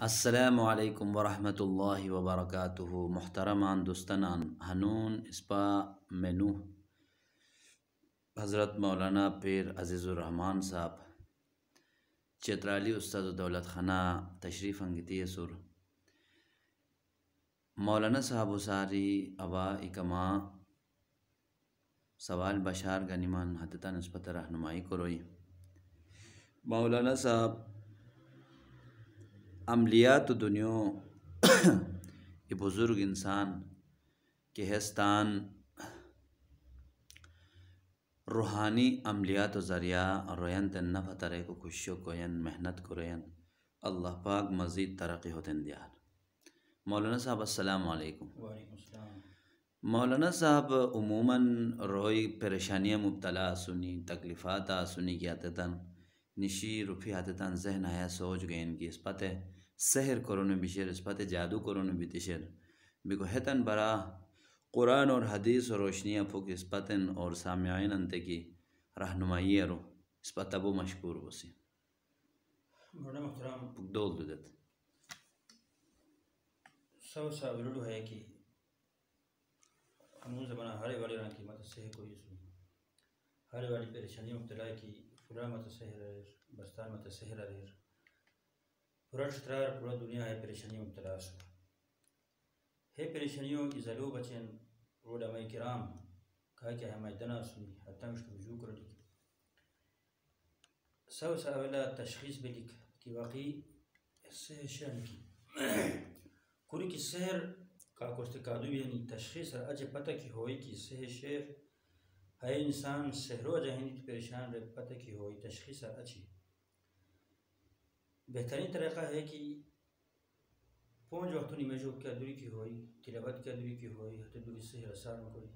السلام علیکم ورحمۃ اللہ وبرکاتہ. محترمان دوستنان ہنون اسپا مینو حضرت مولانا پیر عزیز الرحمان صاحب چترالی استاد دولت خانہ تشریف انگیتی سر مولانا صاحب ساری ابا اکما سوال بشار گنیمان حتتا نسبت رہنمائی کروئی. مولانا صاحب عملیات دنیا یہ بزرگ انسان کے ہستان روحانی عملیات و ذریعہ روین تن نفع ترے کو کشو کوین محنت کرین اللہ پاک مزید ترقی ہوتن دیار. مولانا صاحب السلام علیکم. وعلیکم السلام. مولانا صاحب عموماً روئی پریشانیاں مبتلا سنی تکلیفات سنی کی آتتاً نشی رفی آتتاً ذہن آیا سوچ گئن کی اس پتہ سحر کرنے بشیر اس پتہ جادو کرنے بیتشیر بکو ہتن برا قرآن اور حدیث و روشنیاں پھوک اس پتن اور سامعین انتے کی رہنمائی ارو اس پتہ بو مشکور بسی بڑا محترم دول دودت سو سا ولڈو ہے کہ ہم زمانہ ہارے والی ران کی مت سے کوئی سنی ہارے والی پریشانی مبتلا ہے کہ فلاں مت سحر ہے بستان مت سحر ہے پورا شترار پورا دنیا ہے پریشانی مبتلا سو ہے پریشانیوں کی ذلو بچن علماء کرام کہا کہ ہمیں دنا سنی حتی مشکل وجوہ کر لی سو سا اولا تشخیص بلک کہ واقعی سحر شان کی کوری کی سحر کا کوستکادو یعنی تشخیص اجے پتہ کی ہوئی کہ سحر شیر ہے انسان سحرو جہنی پریشان رہ پتہ کی ہوئی تشخیص اچھی بہترین طریقہ ہے کہ پونج وقتوں نمیجو کیا دوری کی ہوئی تلاوت کیا دوری کی ہوئی حتی دوری سحر اثار نکوئی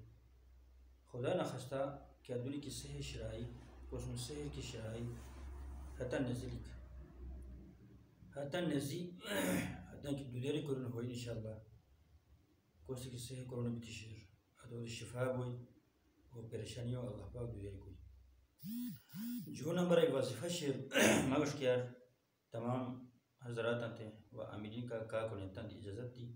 خدا نخستہ کیا دوری کی سحر شرائی کوسن سحر کی شرائی حتی نزلک حتی نزی حتی کی دولیری کرن ہوئی انشاءاللہ کوسی کی سحر کرن بیتی شیر حتی شفا ہوئی وہ پریشانیوں اللہ پاک دولیری کوئی جو نمبر ایک وظیفہ شیر مگش کیار تمام حضرات انتے و عاملین کا کنیتاں دی اجازت دی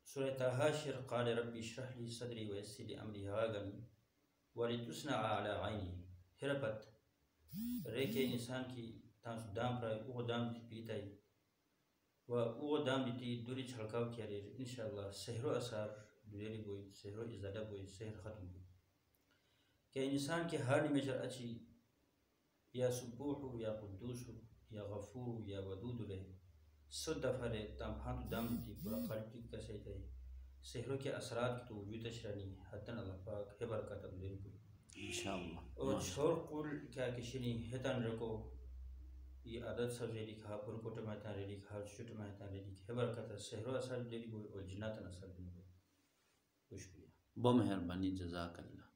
سورہ طٰہٰ شیر قال ربی اشرح لی صدری ویسر لی امری ہاگنی ولتصنع علی عینی ہرپت ریکے انسان کی تانس دام پر اوغ دام دی پیتائی و اوغ دام دی دوری چھڑکاو کیا ریر انشاءاللہ سحر و اثار دوری بوئی سحر و ازادہ بوئی سحر ختم بوئی کہ انسان کے ہر نمیجر اچھی یا سبوح یا قدوس یا غفور یا ودود لے سد دفعہ لے تام پھانتو دام دی پورا قلب کی کسی تے سحروں کے اثرات کی تو وجود تشرانی حتن اللہ پاک ہے برکات اب دین کوئی انشاءاللہ. اور چھوڑ قول کیا کشنی ہتن رکو یہ عادت سب ریلی کھا پرکوٹ مہتان ریلی کھا شٹ مہتان ریلی ہے برکات سحروں اثر دلی بوئی اور جناتن اثر دلی بوئی. شکریہ. بو مہربانی جزاک اللہ.